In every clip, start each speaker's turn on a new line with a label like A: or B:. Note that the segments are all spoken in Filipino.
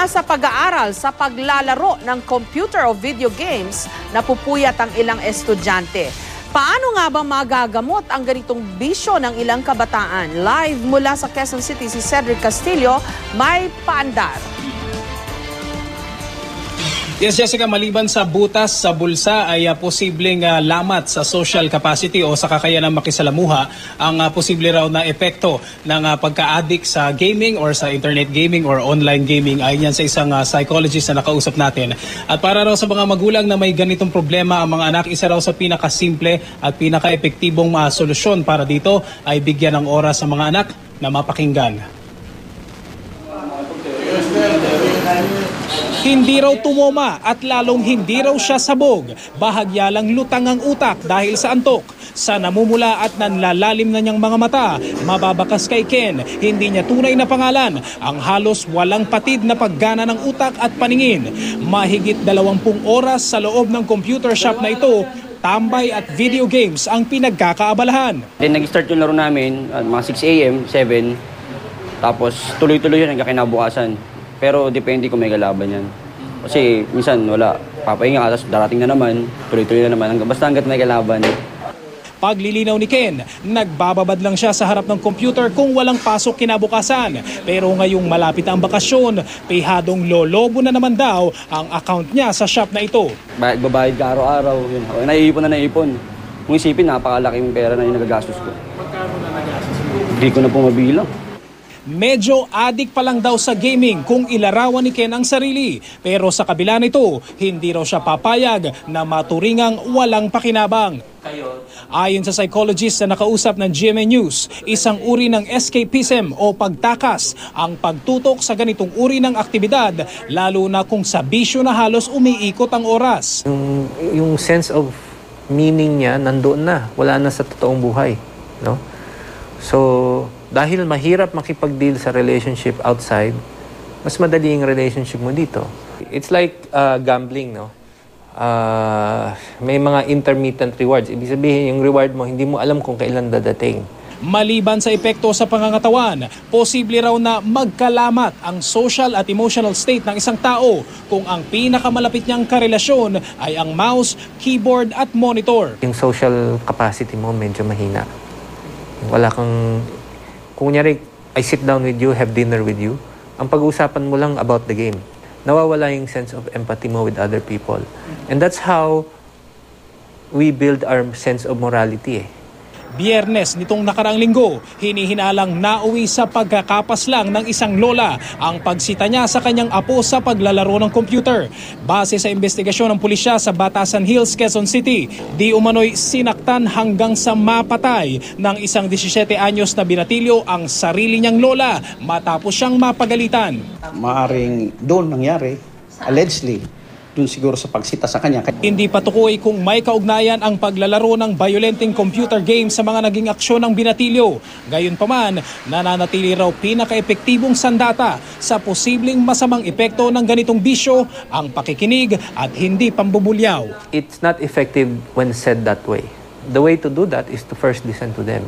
A: Mula sa pag-aaral sa paglalaro ng computer o video games, napupuyat ang ilang estudyante. Paano nga ba magagamot ang ganitong bisyo ng ilang kabataan? Live mula sa Quezon City si Cedric Castillo, may paandar.
B: Yes, Jessica, maliban sa butas sa bulsa ay posibleng lamat sa social capacity o sa kakayanang makisalamuha ang posible raw na epekto ng pagka-addict sa gaming or sa internet gaming or online gaming. Ayon yan sa isang psychologist na nakausap natin. At para raw sa mga magulang na may ganitong problema ang mga anak, isa raw sa pinakasimple at pinaka-epektibong solusyon para dito ay bigyan ng oras sa mga anak na mapakinggan. Hindi raw tumoma at lalong hindi raw siya sabog. Bahagya lang lutang ang utak dahil sa antok. Sa namumula at nanlalalim na niyang mga mata, mababakas kay Ken, hindi niya tunay na pangalan, ang halos walang patid na paggana ng utak at paningin. Mahigit 20 oras sa loob ng computer shop na ito, tambay at video games ang pinagkakaabalahan.
C: Then nag-start yung laro namin mga 6 a.m., 7. Tapos tuloy-tuloy yun hanggang kinabukasan. Pero depende kung may kalaban yan. Kasi minsan wala, papahinga ka, tapos darating na naman, tuloy-tuloy na naman, basta hanggat may kalaban.
B: Paglilinaw ni Ken, nagbababad lang siya sa harap ng computer kung walang pasok kinabukasan. Pero ngayong malapit ang bakasyon, pihadong lolobo na naman daw ang account niya sa shop na ito.
C: Babayad ka araw-araw, yun. Naiipon na naipon. Kung isipin, napakalaking pera na yung nagagastos ko.
B: Magkano na nagastos mo?
C: Hindi ko na po mabilang.
B: Medyo addict pa lang daw sa gaming kung ilarawan ni Ken ang sarili. Pero sa kabila nito, hindi raw siya papayag na maturingang walang pakinabang. Ayon sa psychologist na nakausap ng GMA News, isang uri ng escapism o pagtakas ang pagtutok sa ganitong uri ng aktibidad, lalo na kung sa bisyo na halos umiikot ang oras.
D: Yung sense of meaning niya nandoon na, wala na sa totoong buhay, no? So, dahil mahirap makipag-deal sa relationship outside, mas madali yung relationship mo dito. It's like gambling, no? May mga intermittent rewards. Ibig sabihin, yung reward mo, hindi mo alam kung kailan dadating.
B: Maliban sa epekto sa pangangatawan, posible raw na magkalamat ang social at emotional state ng isang tao kung ang pinakamalapit niyang karelasyon ay ang mouse, keyboard at monitor.
D: Yung social capacity mo medyo mahina. Wala kang... Kung kunyari, I sit down with you, have dinner with you, ang pag-uusapan mo lang about the game. Nawawala yung sense of empathy mo with other people. And that's how we build our sense of morality.
B: Biyernes nitong nakaraang linggo, hinihinalang nauwi sa pagkakapas lang ng isang lola ang pagsita niya sa kanyang apo sa paglalaro ng computer. Base sa investigasyon ng pulisya sa Batasan Hills, Quezon City, di umano'y sinaktan hanggang sa mapatay ng isang 17 anyos na binatilyo ang sarili niyang lola matapos siyang mapagalitan.
E: Maaring doon nangyari, allegedly, dun siguro sa pagsita sa kanya.
B: Hindi patukoy kung may kaugnayan ang paglalaro ng violenting computer games sa mga naging aksyon ng binatilyo. Gayunpaman, nananatili raw pinaka-epektibong sandata sa posibleng masamang epekto ng ganitong bisyo ang pakikinig at hindi pambubulyaw.
D: It's not effective when said that way. The way to do that is to first listen to them.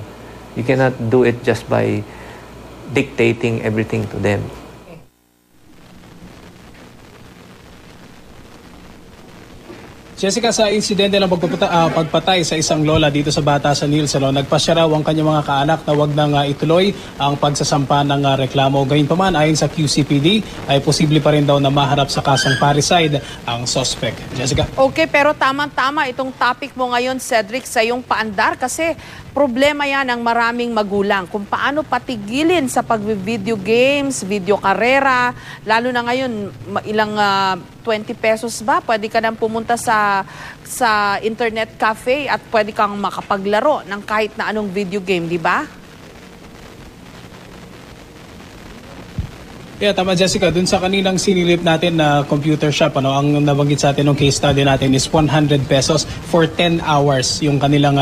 D: You cannot do it just by dictating everything to them.
B: Jessica, sa insidente ng pagpatay sa isang lola dito sa Batasan Hills, nagpasya raw ang kanyang mga kaanak na wag nang ituloy ang pagsasampa ng reklamo. Gayunpaman, ayon sa QCPD, ay posible pa rin daw na maharap sa kasong parricide ang suspect. Jessica?
A: Okay, pero tama-tama itong topic mo ngayon, Cedric, sa iyong paandar kasi problema yan ng maraming magulang kung paano patigilin sa pag-video games, video karera, lalo na ngayon ilang 20 pesos ba? Pwede ka nang pumunta sa internet cafe at pwede kang makapaglaro ng kahit na anong video game, di ba?
B: Yeah, tama Jessica. Dun sa kaninang sinilip natin na computer shop, ang nabanggit sa atin ng case study natin is 100 pesos for 10 hours yung kanilang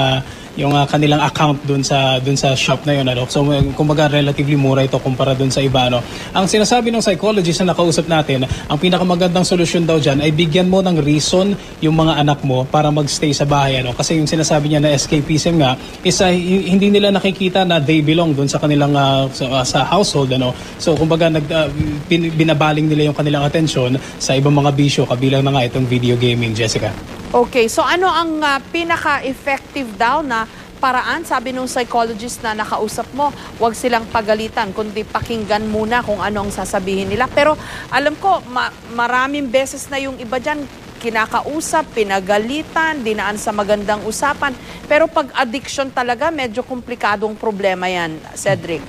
B: kanilang account dun sa shop na yun, ano. So kumbaga relatively mura ito kumpara dun sa iba, ano. Ang sinasabi ng psychologist na nakausap natin, ang pinakamagandang solusyon daw dyan ay bigyan mo ng reason yung mga anak mo para magstay sa bahay, ano. Kasi yung sinasabi niya na escapism nga is hindi nila nakikita na they belong dun sa kanilang sa household, ano. So kumbaga binabaling nila yung kanilang atensyon sa ibang mga bisyo, kabilang na nga itong video gaming, Jessica.
A: Okay, so ano ang pinaka-effective daw na paraan? Sabi nung psychologist na nakausap mo, huwag silang pagalitan, kundi pakinggan muna kung ano ang sasabihin nila. Pero alam ko, maraming beses na yung iba dyan, kinakausap, pinagalitan, dinaan sa magandang usapan. Pero pag addiction talaga, medyo komplikadong problema yan, Cedric.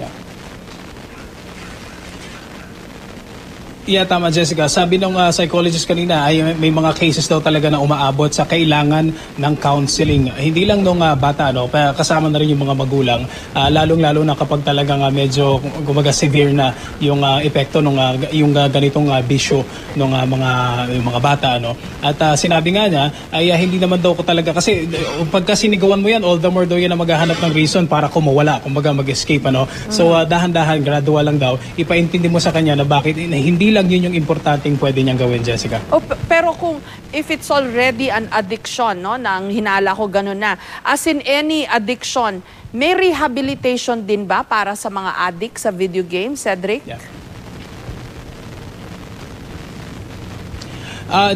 B: Yeah, tama, Jessica. Sabi ng psychologist kanina ay may mga cases daw talaga na umaabot sa kailangan ng counseling. Hindi lang nung bata, no, kasama na rin yung mga magulang. Lalong-lalo na kapag talagang medyo gumaga severe na yung epekto ng yung ganitong bisyo ng mga bata, no. At sinabi nga niya ay hindi naman daw ko talaga kasi pagka sinigawan mo yan, all the more daw yan na maghahanap ng reason para kumawala, kumbaga mag-escape, ano. So dahan-dahan, gradual lang daw. Ipaintindi mo sa kanya na bakit hindi lang yun yung importanteng pwede niyang gawin, Jessica.
A: Pero kung if it's already an addiction, no, nang hinala ko ganun na, as in any addiction, may rehabilitation din ba para sa mga addict sa video games, Cedric?
B: Yeah.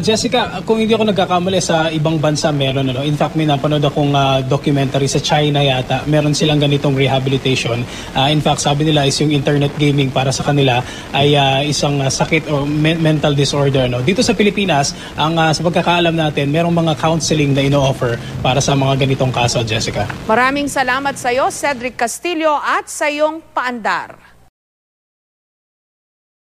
B: Jessica, kung hindi ako nagkakamali sa ibang bansa meron, ano. In fact, may napanood akong documentary sa China yata. Meron silang ganitong rehabilitation. In fact, sabi nila is yung internet gaming para sa kanila ay isang sakit o mental disorder, no. Dito sa Pilipinas, sa pagkakaalam natin, merong mga counseling na ino-offer para sa mga ganitong kaso, Jessica.
A: Maraming salamat sa iyo, Cedric Castillo, at sa iyong paandar.